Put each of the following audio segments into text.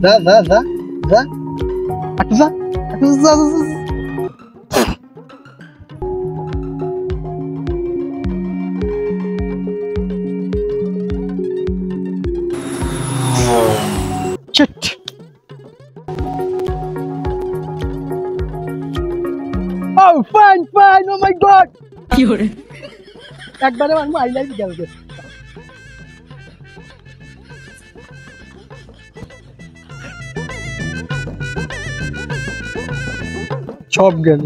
যা যা যা যা একটু যা একটু যা shit oh fine oh my god কি হরে একবারে আমি আইলাই গেল সব গেল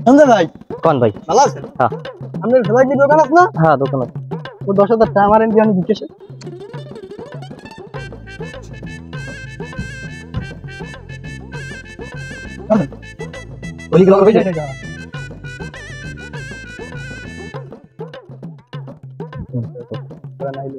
আন্দা ভাই কোন ভাই ভালো আছেন হ্যাঁ আপনার সবাই কি দোকান আছে না হ্যাঁ দোকান আছে ও 10,000 টাকা আমার এনে আমি দিতেছি বলি কি হবে দোকান ভাই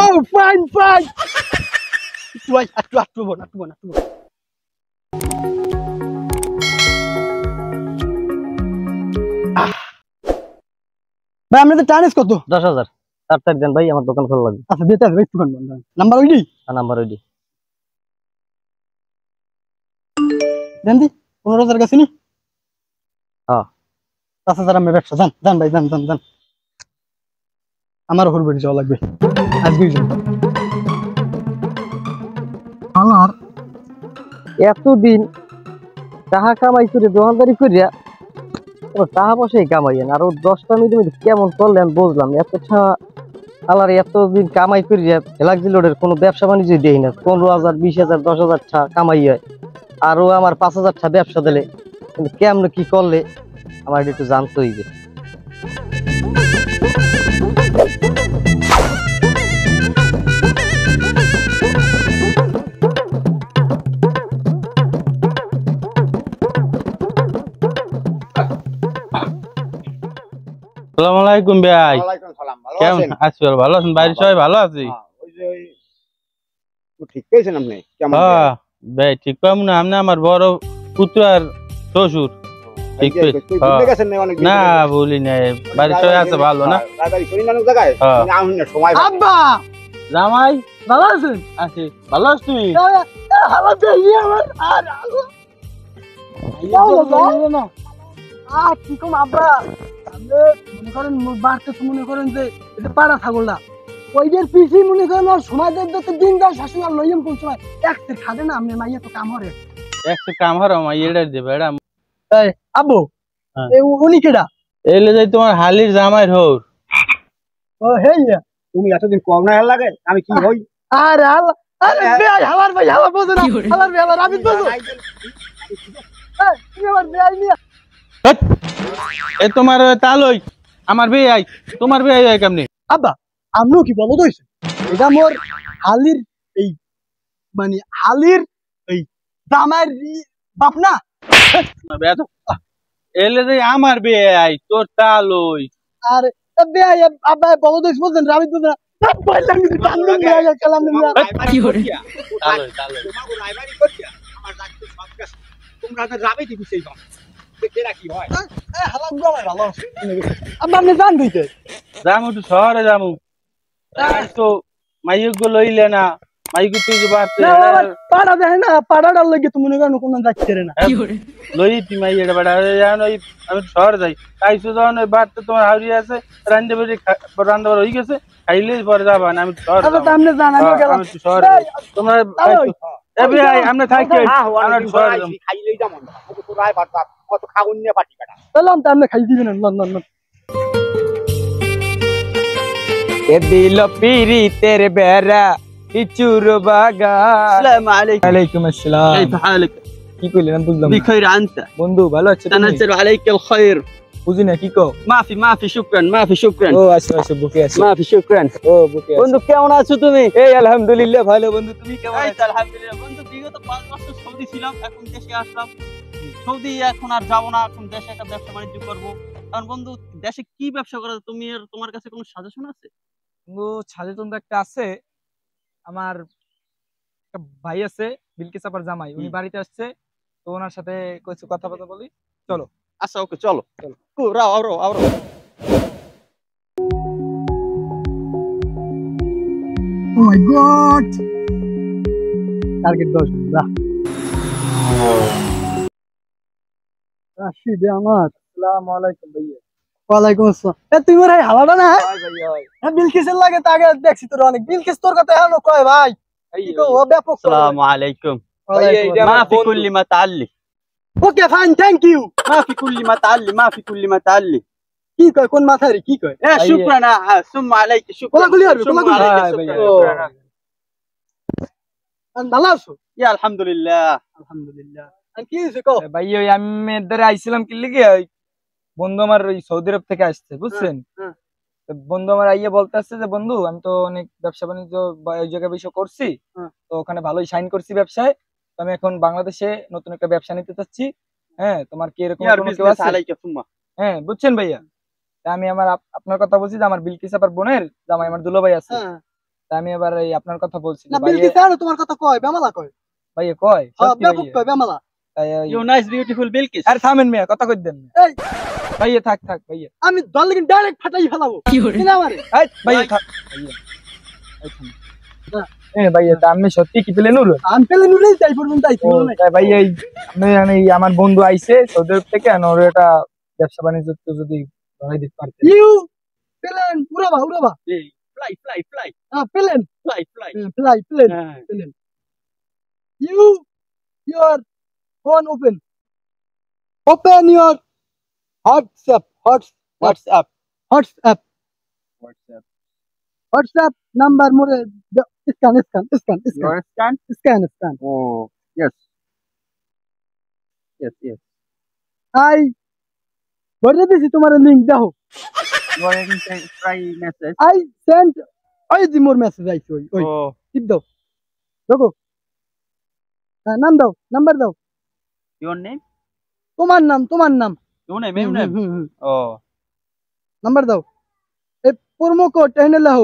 oh fine একটু বল ভাই আপনি তো টানিস কত 10,000 তাড়াতাড়ি দেন ভাই আমার দোকান খোলা লাগবে আচ্ছা দিতে হবে একটু বন্ধ নাম্বার ওইডি নাম্বার ওইডি দেন দি 15,000 কাছে নি হ্যাঁ আচ্ছা যারা আমি ব্যবসা জান ভাই জান আমার হলবড়ি যাওয়া লাগবে আজকেই যান আমার এতদিন টাকা কামাই করে দোকানদারি করিয়া টাকা পয়সাই কামাই আর 10টা মিনিট কেমন চললেন বুঝলাম এত টাকা আলার এতদিন কামাই করিয়া এলাকাজি লোডের কোনো ব্যবসা বাণিজ্য দেই না 15,000 20,000 10,000 টাকা কামাই হয় আরো আমার 5,000 টাকা ব্যবসা দিলে কিন্তু কেমন কি করলে আমার একটু জানতে হইবে আসসালামু আলাইকুম ভাই ওয়ালাইকুম সালাম ভালো কেমন আছেন আছেন ভালো আছেন বাড়ি সবাই ভালো আছে ওই যে ঠিক পেয়েছেন আপনি কেমন হ্যাঁ ভাই ঠিক পাবো না আপনি আমার বড় পুত্র আর শ্বশুর ঠিক বুঝতে গেছেন না অনেক না বলি না বাড়ি সবাই আছে ভালো না রাজবাড়ি করি মানুষ জায়গায় আমি না সময় আব্বা জামাই ভালো আছেন আছি ভালো আছিস তুই আমার দেই আমার আর না কি কম আব্বা আপনি মনে করেন বাড়তে মনে করেন যে এটা পাড়া ছাগলটা ওইদের পিছি মনে করেন আর সময় দেখতে দিন দাও শাসন আর লইম কোন সময় একতে খাদে না আপনি মাইয়া তো কাম হরে একটু কাম হারো মাই এড়ে দেবে এড়া এই আব্বু এই উনি কেডা এলে যাই তোমার হালির জামাই হোর ও হেইয়া তুমি এতদিন কম না হেল লাগে আমি কি হই আরে আরে ভাই হালার বোঝে না হালার ভাই হালার আমি বোঝো এই তুমি আমার ভাই নিয়া এ তোমার তালই আমার বিয়ে আই তোমার বিয়ে আই কেমনে আব্বা আমনো কি বলো দইছে এটা মোর হালির এই মানে হালির এই দামার বাপ না এলে যাই আমার বিয়ে আই তোর তালই আরে ভাই আব্বা বলো দইছ বলেন আমি তো না বললাম কি কান্দু নিয়া কালাম নিয়া কি হরে তালই তালই তোমাকে রাজবাড়ি করিয়া আমার ডাক্তার সব কাছে তোমরা তো যাবে কি সেই বাপ কেরা কি হয় এই হালাম গলা ভালো আব্বা আপনি জান দিতে যামু তো শহরে যামু তো মাইকো লইলে না মাইকো তুই যে বাড়তে পাড়া দেয় না পাড়াটা লাগে তো মনে করেন কোন যাচ্ছে রে না লই তুই মাই এটা বাড়া জান ওই আমি শহরে যাই তাই তো যখন ওই বাড়তে তোমার হাউরি আছে রান্না বাড়ি রান্না হয়ে গেছে খাইলে পরে যাবা না আমি শহরে আচ্ছা আপনি জান আমি গেলাম আমি শহরে তোমরা এবি আমরা থাকি আমরা শহরে যাম খাইলেই যাম তো রায় ভাত কত খাগুন নিয়ে পাটি কাটা চললাম তো আপনি খাই দিবেন লন এ দিল পিরিতের বেড়া ইচুর বাগা আসসালামু আলাইকুম ওয়ালাইকুম আসসালাম كيف حالك কি কইলেন বুঝলাম بخير انت বন্ধু ভালো আছো তুমি تنزل عليك الخير বুঝি না কি কও ما في شكرا ও আচ্ছা বুকে আছো ما في شكرا ও বুকে আছো বন্ধু কেমন আছো তুমি এই আলহামদুলিল্লাহ ভালো বন্ধু তুমি কেমন এই তো আছো আলহামদুলিল্লাহ বন্ধু বিগত 5 বছর সৌদি ছিলাম এখন দেশে আসলাম সৌদি এখন আর যাবো না, এখন দেশে একটা ব্যবসা বাণিজ্য করবো। কারণ বন্ধু, দেশে কি ব্যবসা করা যায়? তুমি তোমার কাছে কোনো সাজেশন আছে? বন্ধু সাজেশন তো একটা আছে। আমার একটা ভাই আছে, বিলকিস আপার জামাই, উনি বাড়িতে আসছে, তো ওনার সাথে কিছু কথাবার্তা বলি। চলো। আচ্ছা, ওকে, চলো চলো। রাও আরো আরো। ও মাই গড, টার্গেট 10 বাহ। রাশিদ আমার, আসসালামু আলাইকুম ভাইয়া। ওয়ালাইকুম আসসালাম। এ তুই মোর এই হালাটা না? হাই ভাইয়া। হ্যাঁ, বিলকিসের লাগে তো আগে দেখছি তোর অনেক। বিলকিস তোর কথা এখনো কয় ভাই? কি কও, ও ব্যাপক। আসসালামু আলাইকুম। ওয়ালাইকুম ভাইয়া, মা আমার ফি বন্ধু। কুল্লি মা তাআল্লি, ওকে ফাইন, থ্যাংক ইউ। মা ফি কুল্লি মা তাআল্লি, মা ফি কুল্লি মা তাআল্লি। কি কয়, কোন মাথায় রে, কি কয়? শুকরানা, সুম্মা আলাইকি শুকরান। কোলাকুলি হবে, সুম্মা কোলাকুলি। আলাইকি হাই ভাইয়া। শুকরান। ভালো আছো? ইয়া আলহামদুলিল্লাহ। আলহামদুলিল্লাহ। আর কি হইছে কও? ভাইয়া ওই আমি এদের আইছিলাম কি লিগে, ওই বন্ধু আমার ওই সৌদি আরব থেকে আসছে, বুঝছেন? হ্যাঁ। তো বন্ধু আমার আইয়া বলতে আসছে যে বন্ধু আমি তো অনেক ব্যবসা বাণিজ্য ওই জায়গায় বিষয় করছি, হ্যাঁ। তো ওখানে ভালোই সাইন করছি ব্যবসায়, তো আমি এখন বাংলাদেশে নতুন একটা ব্যবসা নিতে চাচ্ছি। হ্যাঁ, তোমার কি এরকম ইয়ার কোনো কেউ বিজনেস আছে? আলাইকা সুম্মা। হ্যাঁ, বুঝছেন ভাইয়া? তা আমি আমার আপনার কথা বলছি যে আমার বিলকিস আপার বোনের জামাই আমার দুলো ভাই আছে, হ্যাঁ। তা আমি এবার এই আপনার কথা বলছি না, যে ভাইয়া বিলকিস আর তোমার কথা কয়, বেমালা কয়। ভাইয়া কয় হ্যাঁ, সত্যি ব্যাপক ভাইয়া? কয়, বেমালা। তাই ওই- ইউ নাইস বিউটিফুল বিলকিস। আরে থামেন মিয়া, কথা কই দেন না। এই, ভাইয়া থাক থাক ভাইয়া। আমি দল লাগিন ডাইরেক্ট ফাটাই ফেলাবো। কি না আমারে? এই ভাইয়া থাক ভাইয়া। এই থামেন। ভাইয়া তা আমি সত্যি কি পেলেন? আমি পেলে নুরেই যাই পর্যন্ত আইছি। ভাইয়া এই আমি আমার বন্ধু আইছে সৌদি আরব থেকে, ওর একটা ব্যবসা বাণিজ্য তো যদি ধরাই দিতে পারতেন। ইউ পেলেন, উড়াবা উড়াবা। ফ্লাই ফ্লাই ফ্লাই হ্যাঁ, plane, fly fly. Fly plane. হ্যাঁ। You your phone open, open your WhatsApp, WhatsApp WhatsApp WhatsApp. WhatsApp number মোরে scan scan scan Your scan? Scan scan. Oh, yes. Yes, yes. আই বলে দিছি তোমার link দেখো। You are in try message. I send, ওই দি মোর message আইছে, ওই ওই Oh, টিপ দাও, দেখো। হ্যাঁ, নাম দাও, নাম্বার দাও। your name? তোমার নাম, তোমার নাম। Your name, your name. Oh, number দাও। এই প্রোমো কোড এনে লাও,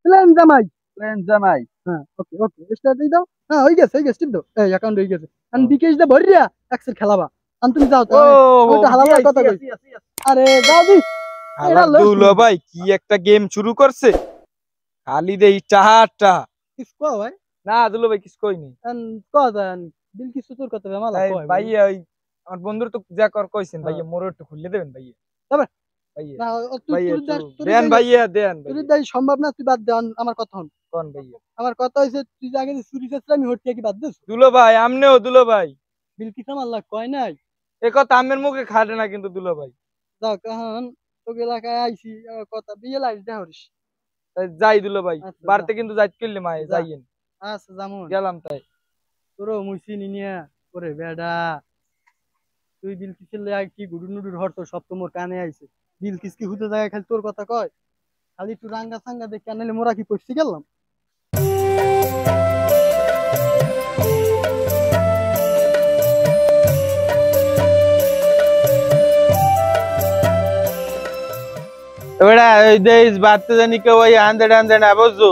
প্ল্যান জামাই। plan Jamai. হ্যাঁ, ওকে ওকে, স্টার্ট দিয়ে দাও। হ্যাঁ, হয়ে গেছে, হয়ে গেছে, টিপ দাও। এই অ্যাকাউন্ট হয়ে গেছে। আর বিকেশ দা ভরিয়া এক্সেল খেলাবা। আর তুমি যাও তো। ওইটা হালাবার কথা কই। আরে যাও দি। এরা লোক দুলো ভাই কি একটা গেম শুরু করছে, খালি দেই টাহাটা। কিস কো ভাই? না দুলো ভাই কিছু কইনি। আন কদান বিল কিছু তোর কথা বেমালা এই কয় ভাই। ভাইয়া ওই আমার বন্ধুর তো যা কর কইছেন ভাইয়া, মোরে একটু খুলে দেবেন ভাইয়া। তবে ভাইয়া না, তুই ভাইয়া তুই দেন ভাইয়া দেন তুই ভাইয়া। দাই সম্ভব না, তুই বাদ দে। আমার কথা হন। কোন ভাইয়া? আমার কথা হইছে, তুই যে আগে যে চুরি করছিস আমি হটকে কি বাদ দিস? দুলো ভাই আমনেও দুলো ভাই, বিল কি আমার লাগ কয় নাই। এ কথা আমের মুখে খাটে না কিন্তু দুলো ভাই। যাও কাহন, তোকে এলাকায় আইছি, কথা বিয়ে লাইস দেহরিস। তাই যাই দুলো ভাই, আচ্ছা, বাড়তে কিন্তু যাইত করলে মায়ে যা। যাইয়েন। আচ্ছা জামুন, গেলাম তাই। তোরও মুইছি নিনিয়া করে বেডা। তুই বিল কিসের লাগে কি গুডুর নুডুর হরতো, সব তো মোর কানে আইছে। বিল কিস কি হুতে জায়গায় খালি তোর কথা কয়, খালি একটু রাঙ্গা সাঙ্গা দেখে আনলে মোরা কি পড়ছি গেলাম। এবারে ওই দেশ বাড়তে জানি কেউ ওই আন্দে টান্দে না, বুঝছো?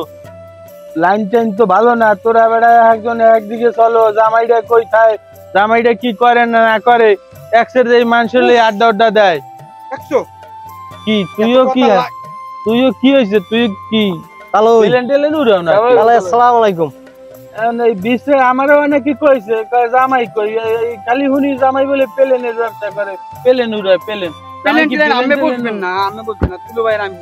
লাইন টাইন তো ভালো না। তোরা বেড়া একজন একদিকে চলো, জামাইটা কই খায়, জামাইটা কি করে না না করে, এক্সের যে মানুষের লই আড্ডা আড্ডা দেয়। দেখছো? কি তুইও কি তুইও কি হয়েছে, তুই কি হ্যালো টেলেন টেলেন উড়াও না? আসসালামু আলাইকুম। এখন এই বিশ্বে আমারও অনেকে কইছে, কয় জামাই কই, এই খালি শুনি জামাই বলে পেলেনের ব্যবসা করে, পেলেন উড়ায় পেলেন। পেলেন কি টেলেন পেলেন আমি টেলেন বুঝবেন না, আমি বুঝবেন না। তুলো ভাইয়ের আমি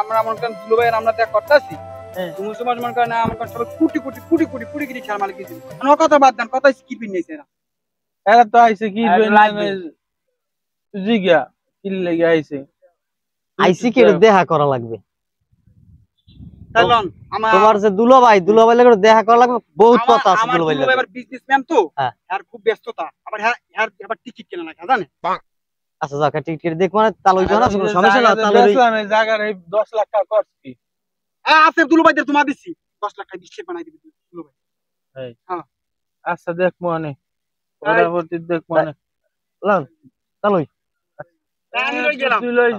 আমরা মনে করেন তুলো ভাইয়ের আমরা ত্যাগ করতেছি। হ্যাঁ। তুমি সমাজ মনে করেন আমার কাছে সবাই কোটি কোটি কোটি কোটি কোটি কোটি খেয়াল মালিক দিয়েছিল। আমার কথা বাদ দেন, কথা স্কিপিং নিয়েছে এরা। এরা তো আইছে কি আর লাগবে। জিগা কি লেগে আইছে? আইসি কে দেখা করা লাগবে। তাইলন আমার তোমার যে দুলো ভাই লাগে দেখা করা লাগবে, বহুত কথা আছে আমার দুলো ভাই তুলো ভাই লাগে। এবার বিজনেসম্যান তো, হ্যাঁ। আর খুব ব্যস্ততা। আবার হ্যাঁ এবার টিকিট কেনা লাগে জানেন। আচ্ছা যাক টিকিট দেখ মানে তাহলে ওই জানা কোনো সমস্যা না, তাহলে ওই- জায়গার 10 লাখ টাকা করছি। হ্যাঁ আছে তুলো ভাইদের তোমার দিছি 10 লাখ টাকা 20 লাখ বানাই দিবি তুলো ভাই। আচ্ছা দেখ মনে পরবর্তী দেখ মানে চলো আমি লই গেলাম। তুই লই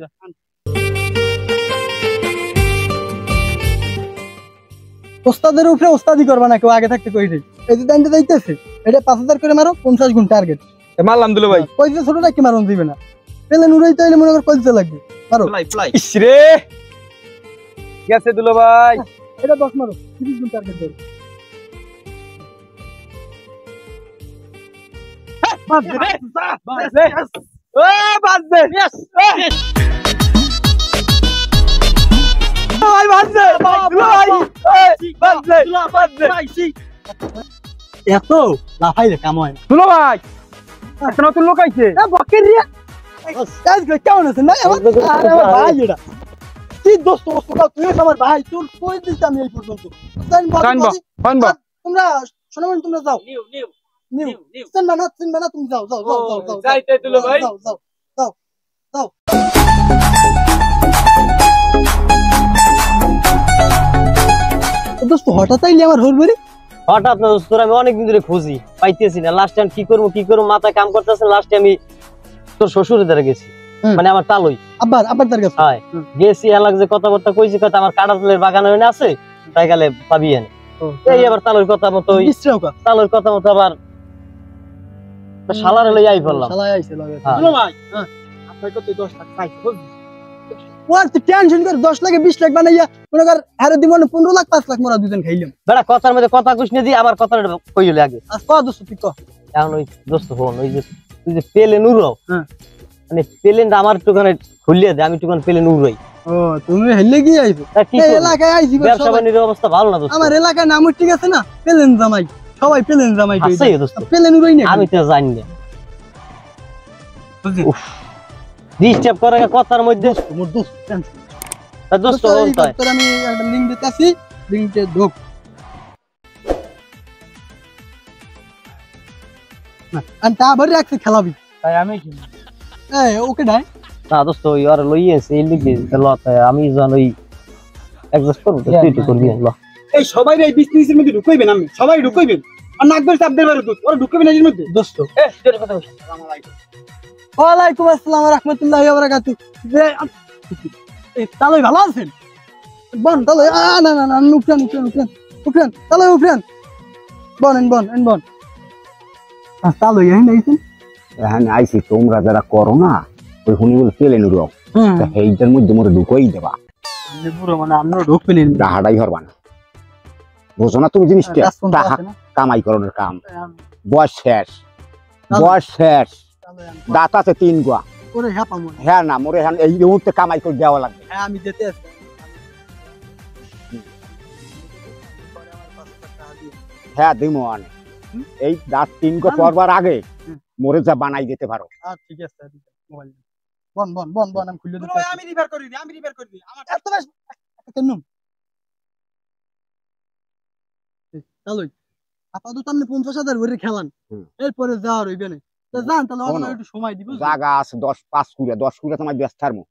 যা ওস্তাদের উপরে ওস্তাদি করবা না কেউ আগে থাকতে কই দেই এই যে দাইতে যাইতেছে এটা 5000 করে মারো 50 গুণ টার্গেট মারলাম দুলো ভাই। কইতে ছোটটা কি মারন দিবে না পেলে নুরাইতে হইলে মনে কর কইতে লাগবে মারো ইস রে গেছে দুলো ভাই। এটা 10 মারো 30 গুণ টার্গেট ধরো বাদ দে রে, বাদ দে। বাদ দে। ভাই বাদ দে, দুলো ভাই। বাদ দে, বাদ দে। এত লাফাইলে কাম হয় না দুলো ভাই একটা নতুন লোক আইছে। বকের রিয়া কাজ করে কেমন আছে না আমার ভাই এটা কি দোস্ত ওস্তাদ তুই আমার ভাই তোর কই দিতে আমি এই পর্যন্ত তোমরা শোনো তোমরা যাও নিউ চিনবা না তুমি যাও যাইতে দুলো ভাই। যাও দোস্ত হঠাৎ আইলি আমার হরবরি হঠাৎ না দোস্ত, আমি অনেকদিন ধরে খুঁজি পাইতেছি না। লাস্ট টাইম কি করবো মাথায় কাম করতেছে। লাস্টে আমি তোর শ্বশুরের দ্বারা গেছি, মানে আমার তালুই আব্বার তার কাছে হয় গেছি। এলাক যে কথাবার্তা কইছি, কথা আমার কাঁঠালের বাগান ওখানে আছে, তাই গেলে পাবি এনে। এই আবার তালুর কথা মতো তালুর কথা মতো আবার শালারে লই আই পড়লাম। শালা আইছে লাগে হ্যাঁ। দুলো ভাই আপনার কত 10 লাখ পাইছে বুঝলি ওর তো টেনশন করে 10 লাখে 20 লাখ বানাইয়া মনে কর হারে দিমনে 15 লাখ 5 লাখ মোরা দুজন খাইলাম বেটা কথার মধ্যে কথা কইস না দি আবার কথাটা কইলে আগে। আজ কত দোস্ত তুই কহ এখন ওই দোস্ত ফোন ওই যে তুই যে পেলে নুরো, হ্যাঁ মানে পেলেনটা আমার একটুখানে খুলিয়ে দে, আমি একটুখানে পেলে নুরোই। ও তুমি হেলে কি আইছো এই এলাকায় আইছি ব্যবসা বাণিজ্যের অবস্থা ভালো না দোস্ত। আমার এলাকায় নাম ঠিক আছে না পেলেন জামাই সবাই পেলেন জামাই আছে দোস্ত, পেলেন উড়াই না আমি তো জানি না। ডিস্টার্ব করে কথার মধ্যে মোর দোস্ত টেনশন দোস্ত বলতাই। তোর আমি একটা লিংক দিতেছি লিংকে ঢোক না আর তা ভরে রাখছি খেলাবি তাই আমি কি এই ওকে ডাই না দোস্ত ওই আর লইয়েছে এই লিখে লতা আমি জান ওই অ্যাডজাস্ট করব তো তুই করবি ল। এই সবাই এই বিজনেসের মধ্যে ঢুকাইবেন, আমি সবাই ঢুকাইবেন আর নাক ধরে চাপ দেবার ওরা ঢুকাইবেন এর মধ্যে দোস্ত এ তোর কথা বল। ওয়ালাইকুম আসসালাম ওয়া রাহমাতুল্লাহি ওয়া বারাকাতুহু যে এই তালই ভালো আছেন বন তালই না না না উঠেন তালই উঠেন বন তালই এই নাইছেন হ্যাঁ আইছি তোমরা যারা করো না ওই হুনি বলে পেলে নুরো এইটার মধ্যে মোরে ঢুকাই দেবা আপনি পুরো মানে আমরা ঢোকবেন ডাহাডাই হরবা না, বুঝো না তুমি জিনিসটা টাকা কামাই করার কাম। বয়স শেষ দাঁত আছে 3 গোয়া। ওরে হ্যাঁ পামু হ্যাঁ না মোরে হ্যাঁ এই মুহূর্তে কামাই করে দেওয়া লাগবে। হ্যাঁ আমি যেতে আছি হ্যাঁ দিমো আনে এই দাঁত 3 গো পরবার আগে মোরে যা বানাই দিতে পারো। ঠিক আছে মোবাইল বন আমি খুলে দিতে আমি রিপেয়ার করে দিই আমার এত বেশ কেন তালই আপাতত আপনি 50,000 ভরে খেলান এরপরে যাওয়ার হইবে না তো জান তাহলে আপনার একটু সময় দিব জায়গা আছে 10 কুড়া তোমার ব্যস্ত থারমু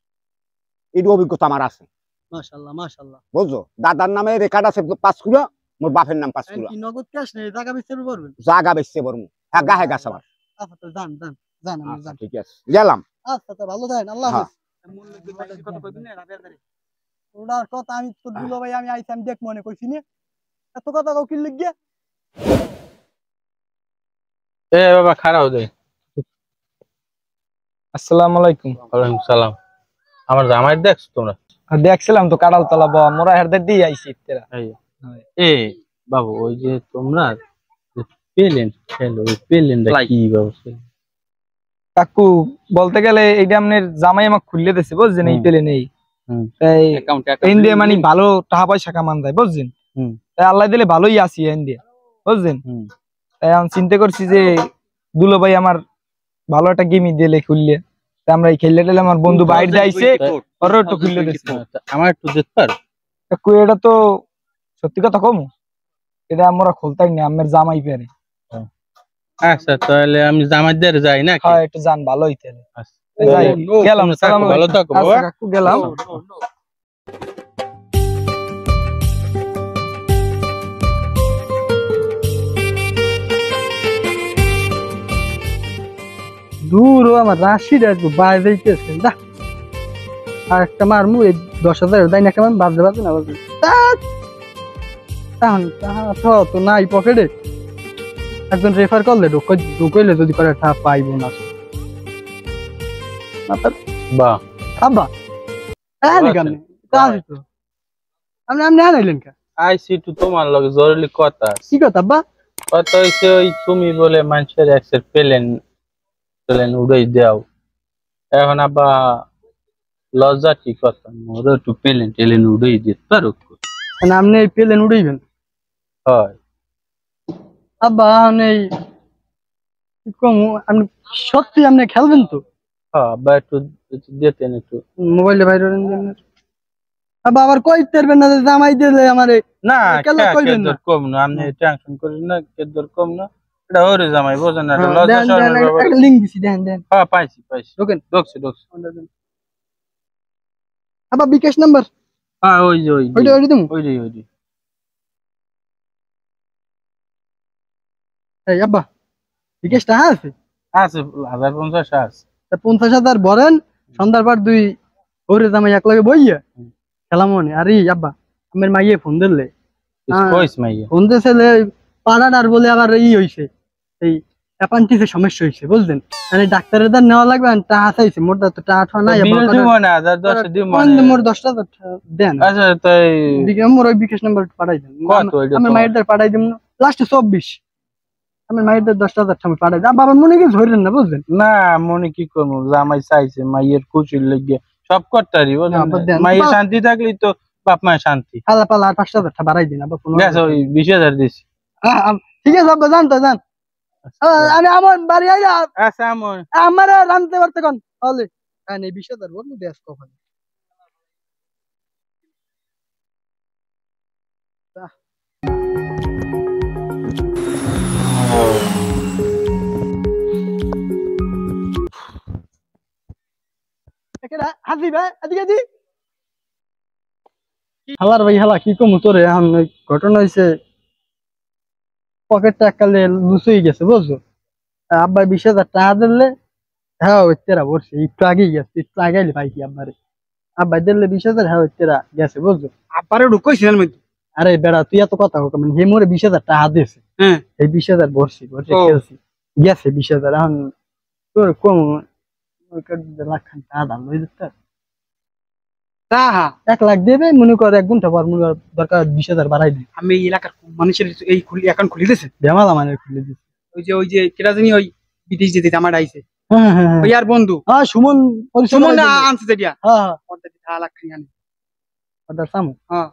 এই অভিজ্ঞতা আমার আছে মাশাআল্লাহ বুঝছো। দাদার নামে রেকর্ড আছে 5 কুড়া, মোর বাপের নাম 5 কুড়া। কি নগদ ক্যাশ নেই টাকা বেচতে পারবেন জায়গা বেচতে পারমু। হ্যাঁ গাহে গাছ আমার। আচ্ছা তো জান আমি আচ্ছা জান ঠিক আছে গেলাম। আচ্ছা তো ভালো থাকেন আল্লাহ হ্যাঁ। হাফেজ ওনার কথা আমি তো দুলো ভাই আমি আইছি আমি দেখ মনে কইছি না এত কথা কাউ কি লিখিয়া এ বাবা খারাপ দে। আসসালামু আলাইকুম। ওয়ালাইকুম সালাম। আমার জামাই দেখছ তোমরা? দেখছিলাম তো কাঁড়াল তলা বা মোরা হেরদের দিয়ে আইছি তেরা। এ বাবু ওই যে তোমরা পেলেন খেলো ওই পেলেনটা কি বাবু? কাকু বলতে গেলে এইটা আপনার জামাই আমাকে খুললে দিছে বুঝছেন এই পেলে নেই তাই ইন্ডিয়া মানে ভালো টাকা পয়সা কামান যায় বুঝছেন তাই আল্লাহ দিলে ভালোই আছি ইন্ডিয়া বুঝছেন। তাই আমি চিন্তা করছি যে দুলো ভাই আমার ভালো একটা গেমই দিলে খুললে আমরা এই খেললে টেলে আমার বন্ধু বাইরে যাইছে ওর একটু খুললে দিচ্ছে আমার একটু দেখতে পার কাকু এটা তো সত্যি কথা কম এটা আমরা খুলতাই না আমার জামাই পেরে। আচ্ছা তাহলে আমি জামাইদের যাই না? হ্যাঁ একটু যান ভালোই তাহলে গেলাম ভালো থাকো কাকু গেলাম। দূর ও আমার রাশিদ আসবো বাইরে যাইতেছে দা আর একটা মারমু এই 10,000 দাইন একটা মার বাজে বাজে না বাজে তাহলে তো নাই পকেটে একজন রেফার করলে ঢুকইলে যদি করে টা পাইবো না বাহ আব্বা কেমন তাহলে তো আপনি আনাইলেন কা আইসি তো তোমার লগে জরুরি কথা আছে। কি কথা আব্বা কথা হইছে ওই তুমি বলে মানুষের এক্সের পেলেন উড়াই দাও এখন আবার লজ্জা কি কথা ওরা একটু পেলেন উড়াই দিতে পারো মানে আপনি এই প্লেন উড়াইবেন হয় আব্বা আপনি কি কমু আপনি সত্যি আপনি খেলবেন তো হ্যাঁ বা একটু দিতেন একটু মোবাইলে বাইরে আব্বা আবার কই তেরবেন না যে জামাই দিলে আমারে না কেলা কইবেন না। কেদর কম না আপনি টেনশন করেন না কেদর কম না এটা ওরে জামাই বোঝেন না এটা লজ্জা শরমের ব্যাপার। একটা লিংক দিছি দেন হ্যাঁ পাইছি ঢোকেন। ঢুকছি আব্বা বিকাশ নাম্বার হ্যাঁ ওই যে ওইটা দিমু ওই যে এই আব্বা বিকাশটা আছে আছে 1050 আছে তা 50,000 ভরেন সন্ধ্যার পর 2 ওরে জামাই একলগে বইয়া খেলাম মনে আরে আব্বা আমার মাইয়ে ফোন দিলে কইস মাইয়া ফোন দিয়েছিলে পাড়াটার বলে আবার হইছে এই অ্যাপান্টিসের সমস্যা হইছে বুঝলেন মানে ডাক্তারের দ্বার নেওয়া লাগবে আর টাকা চাইছে মোর তো টাকা নাই বিল দিব না 1010 দিব মোর 10,000 দেন আচ্ছা তাই মোর ওই বিকাশ নাম্বার পাঠাই দেন কত ওইটা আমার মায়ের দ্বার পাঠাই দিম লাস্টে 24 আমার মায়ের দ্বার 10,000 টাকা পাঠাই দেন বাবা মনে কি ধরেন না বুঝলেন না মনে কি করবো জামাই চাইছে মাইয়ের খুশির লেগে সব করতারি আবার দেন। মাইয়ের শান্তি থাকলেই তো বাপ মায়ের শান্তি খালা পালা আর 5,000 টাকা বাড়াই দিন আবার গেছে ওই 20,000 দিছি ঠিক আছে আব্বা জান তো জান আমি আমার বাড়ি আইয়া আচ্ছা আমার রানতে পারতে কোন তাহলে হ্যাঁ এই 20,000 বলবো দেশ কখন হাসি ভাই এদিকে দি হালার ভাই হালা কি কম তোরে এখন ঘটনা হয়েছে পকেটটা একালে লুচুই গেছে বুঝছো আব্বা 20,000 টাকা দিলে হ্যাঁ ওই তেরা বসে একটু আগেই গেছে একটু আগে পাইছি আব্বারে আব্বা দিলে 20,000 হ্যাঁ ওই তেরা গেছে বুঝছো আব্বারে ঢুকাইছিলেন মধ্যে আরে বেড়া তুই এত কথা হোক মানে হে মোরে 20,000 টাকা দিয়েছে হ্যাঁ এই 20,000 বসে খেলছি গেছে 20,000 এখন তোর কম লাখ খান টাকা দাম লই দিতে তাহা 1 লাখ দেবে মনে কর 1 ঘন্টা পর মনে কর দরকার 20,000 বাড়াই দিই আমি এই এলাকার মানুষের এই অ্যাকাউন্ট খুলে দিয়েছে বেমালা মানে খুলে দিছি ওই যে কেটা জানি ওই বিদেশ যেতে আমার আইছে হ্যাঁ হ্যাঁ ওই আর বন্ধু হ্যাঁ সুমন সুমন না আনছে যেটা হ্যাঁ হ্যাঁ অর্ধেক 10 লাখ খানি আনি অর্ডার সামু হ্যাঁ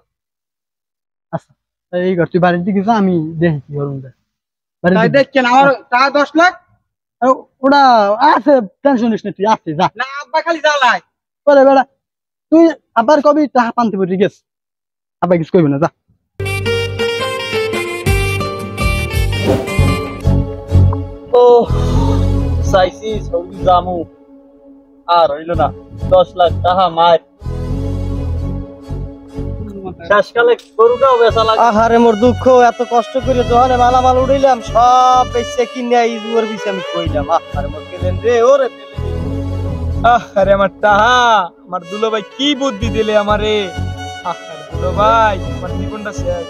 আচ্ছা এই ঘর তুই বাড়ির দিকে যা আমি দেখি কি করুন তাই দেখছেন আমার টাকা 10 লাখ ওটা আছে টেনশন নিস না তুই আছে যা না আব্বা খালি জ্বালায় বলে বেড়া তুই আবার কবি টাকা পানতে পারি গেছ আবার কিছু কইবি না যা ও চাইছি সৌদি জামু আর হইল না 10 লাখ টাকা মার শেষকালে গরুটাও বেচা লাগে আহারে মোর দুঃখ এত কষ্ট করে যখন মালামাল উড়াইলাম সব বেচে কিনে ইজুর বিছে আমি কইলাম আহারে মোর পেলেন রে ওরে পেলেন আরে আমার টাহা আমার দুলো ভাই কি বুদ্ধি দিলে আমারে আরে দুলো ভাই আমার জীবনটা শেষ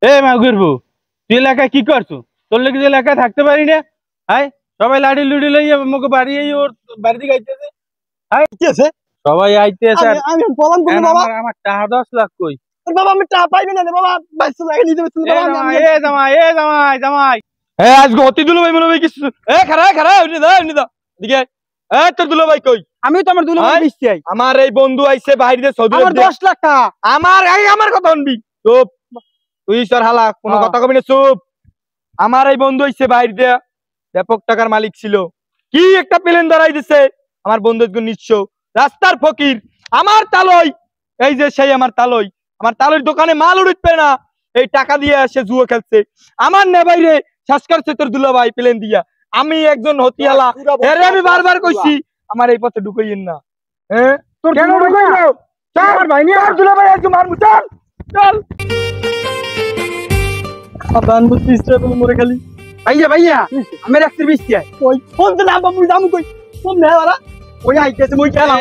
এ মাগুরবু তুই এলাকায় কি করছো তোর লেগে এলাকায় থাকতে পারি না হাই সবাই লাড়ি লুড়ি লইয়া মুখে বাড়ি ওর বাড়ি দিকে আইতেছে হাই কি আছে সবাই আইতেছে আমি বললাম কোন বাবা আমার টাকা 10 লাখ কই বাবা আমি টাকা পাইবি না রে বাবা 22 লাখ নিতে পারছিস বাবা জামাই এ আজকে অতি দুলো ভাই মনে ভাই কিছু এ খারা উনি দা দিকে এ তোর দুলো ভাই কই আমি তো আমার দুলো ভাই মিষ্টি আই আমার এই বন্ধু আইছে বাইরে সৌদি আমার 10 লাখ টাকা আমার কথা শুনবি চুপ তুই সর হালা কোনো কথা কবি না চুপ আমার এই বন্ধু আইছে বাইরে দিয়া ব্যাপক টাকার মালিক ছিল কি একটা প্লেন দাঁড়াই দিছে আমার বন্ধুত্ব নিঃস্ব, রাস্তার ফকির, আমার তালই, এই যে সেই আমার তালইর দোকানে মাল উঠবে না, এই টাকা দিয়ে সে জুয়া খেলছে, আমার নেবাইরে শেষ করছে তোর দুলাভাই প্লেন দিয়া। আমি একজন হতিয়ালা, এরে আমি বারবার কইছি আমার এই পথে ঢুকাইয়েন না। হ্যাঁ তোর কেন ঢুকাইলো? চল ভাই নিয়ে আর দুলাভাই একজন মারমু, চল চল। আবান বুঝছিস রে তুমি মরে খালি ভাইয়া আমার একটু বৃষ্টি আয় ওই ফোন তো না বাবু জামু কই ফোন না ওরা ওই আইতেছে মই খেলা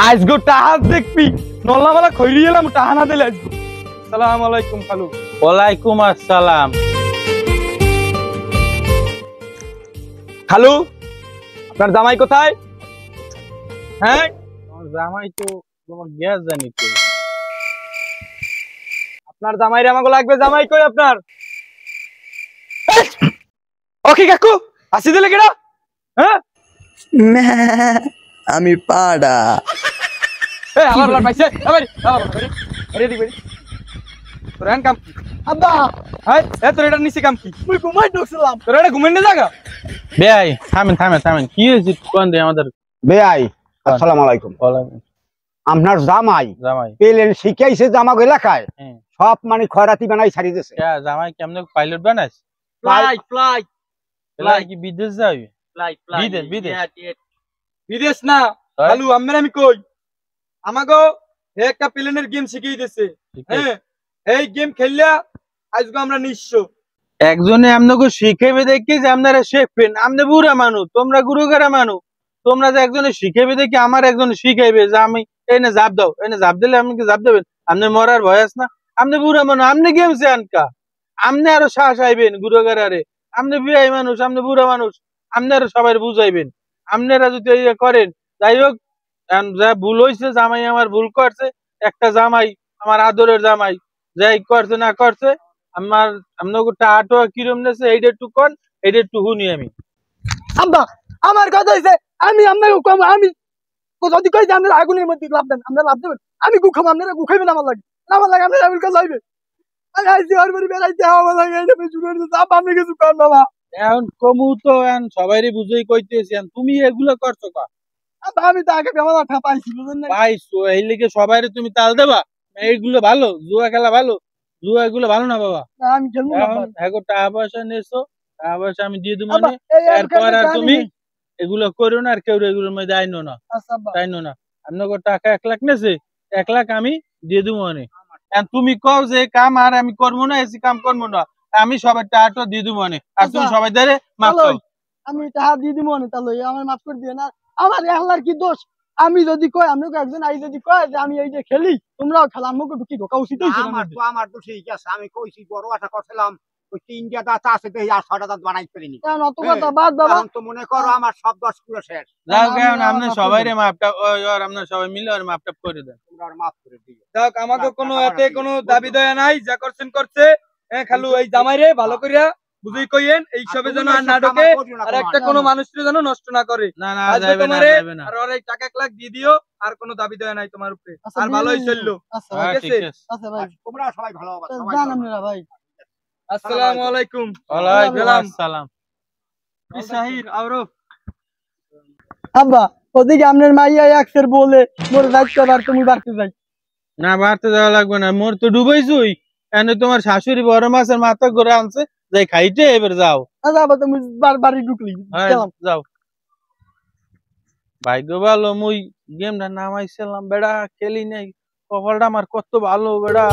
আজ গো টাহাজ দেখবি নল্লা মালা খইরি এলাম টাহা না দিলে আজগো। আসসালামু আলাইকুম খালু। ওয়ালাইকুম আসসালাম। খালু আপনার জামাই কোথায়? হ্যাঁ আমার জামাই তো তোমার গ্যাস জানি তো। আপনার জামাই রে আমাকে লাগবে, জামাই কই আপনার? ওকে কাকু আসি দিলে কেডা? হ্যাঁ আমি পাড়া এ আমার লাল পাইছে আবার রেডি করি তোর এন কাম কি? আব্বা হাই এ তোর এটা নিচে কাম কি? তুই ঘুমাই ঢুকছিলাম। তোর এটা ঘুমেন না জায়গা? বেয়াই থামেন কি হয়েছে কোন দে আমাদের বেআই আসসালামু আলাইকুম। আপনার জামাই জামাই প্লেন শিখাইছে জামাগ এলাকায় হ্যাঁ। সব মানে খয়রাতি বানাই ছাড়ি দিয়েছে। জামাই কেমনে পাইলট বানাইস? ফ্লাই কি বিদেশ যাবি? বিদেশ বিদেশ না খালু আমরা আমি কই আমাগো একটা প্লেনের গেম শিখিয়ে দিয়েছে। হ্যাঁ এই গেম খেললা আজকে আমরা নিঃস্ব। একজনে আপনাকে শিখেবে দেখি যে আপনারা শিখবেন, আপনি বুড়া মানুষ, তোমরা গুরুগারা মানুষ, তোমরা যে একজনে শিখেবে দেখি আমার একজনে শিখাইবে যে আমি এনে জাপ দাও, এনে জাপ দিলে আপনি কি জাপ দেবেন? আপনি মরার ভয় আছে না? আপনি বুড়া মানুষ, আপনি গেম আনকা, আপনি আরো শ্বাস আইবেন গুরুগারে, আপনি বিয়াই মানুষ, আপনি বুড়া মানুষ, আপনি আরো সবাই বুঝাইবেন। আপনারা যদি ইয়ে করেন যাই হোক, যা ভুল হয়েছে জামাই আমার ভুল করছে, একটা জামাই আমার আদরের জামাই যাই করছে না করছে আমার আপনাকে টাটো কিরম নেছে এইটা একটু কোন, এইটা একটু শুনি আমি। আব্বা আমার কথা হইছে আমি আপনাকে কম আমি যদি কই যে আপনারা আগুনের মধ্যে লাভ দেন আমরা লাভ দেবেন, আমি গুখাম আপনারা গুখাইবেন আমার লাগে আপনারা আগুন কাজ হইবে। আমি আইছি আর বাড়ি বেড়াইতে আমার লাগে এটা শুরু হইছে আব্বা আপনি কিছু কর বাবা। এখন কমু তো এখন সবাইরে বুঝাই কইতেছি, তুমি এগুলো করছো কা? আব্বা আমি তো আগে বেমালা ঠাপাইছি বুঝেন না। পাইছো এই লেগে সবাইরে তুমি তাল দেবা? এইগুলো ভালো, জুয়া খেলা ভালো, জুয়া এগুলো ভালো না বাবা। আমি খেলবো না এখন এখন টাকা পয়সা নিয়েছো, টাকা পয়সা আমি দিয়ে দেবো আব্বা, না, এই আর এরপর আর খেলতে তুমি জানি না। এগুলো করো না, আর কেউ এগুলোর মধ্যে আইনো না, আচ্ছা আব্বা তাইনো না। আপনাকে টাকা 1 লাখ নেছে, 1 লাখ আমি দিয়ে দেবো অনেক। তুমি কও যে কাম আর আমি করবো না, এসি কাম করবো না, আমি সবাই টাকা দিয়ে দেবো অনেক, আর তুমি আচ্ছা, সবাই ধরে মাফ চলো, করো। আমি টাকা দিয়ে দিব না তাহলে আমার মাফ করে দিয়ে না। আমার আল্লাহর কি দোষ? আমি যদি কই আপনাকে একজন আই যদি কয় যে আমি এই যে খেলি তোমরাও খেলা আমাকে ঢুকি ঢোকা উচিত হইছে না? আমার তো ঠিক আছে, আমি কইছি বড় আশা করছিলাম ওই 3টা দাঁত আছে দেখি আর 6টা দাঁত বানাই ফেলিনি। কেন অত কথা বাদ বাবা। এখন তো মনে করো আমার সব 10 পুরো শেষ। যাও কেন আমরা আপনি মাফ করে সবাই রে দিই। মাপটা আর আপনার সবাই মিলে আর মাপটা করে দেন। তোমরা আর মাফ করে দিও। যাক আমাকে কোনো টাকা এতে বাড়াতে কোনো বুঝলো। দাবি দয়া নাই, যা করছেন করছে। হ্যাঁ খালু এই জামাই রে ভালো করিয়া বুঝাই কইেন এই সবে যেন আর না ঢোকে, আর একটা কোনো মানুষের যেন নষ্ট না করে। না না আজকে যাইবে না, তোমারে যাইবে না। আর ওর এই টাকা 1 লাখ দিয়ে দিও, আর কোনো দাবি দয়া নাই তোমার উপরে, আচ্ছা, আর দিয়ে ভালোই দিন। চললো। আচ্ছা হ্যাঁ, ভাই, ঠিক আছে। আচ্ছা ভাই তোমরা সবাই ভালো হবে, সবাই জান ভালো হবে। আপনারা ভাই। আসসালামু আলাইকুম। ওয়ালাইকুম সালাম। আসসালাম। শাহির আরো আব্বা ওদিকে আপনার মাইয়া একসের বলে মোর যাইতে পার তুমি বাড়তে যাই। না বাড়তে যাওয়া লাগবে না, মোর তো ডুবাইছই, এনে তোমার শাশুড়ি বড় মাছের মাথা করে আনছে, যাই খাইতে এবার যাও। আচ্ছা আব্বা তুমি বাড়ি ঢুকলি হ্যাঁ, গেলাম। যাও। ভাগ্য ভালো মুই গেমটা নামাইছিলাম বেড়া, খেলি নাই, কপালটা আমার কত ভালো বেড়া।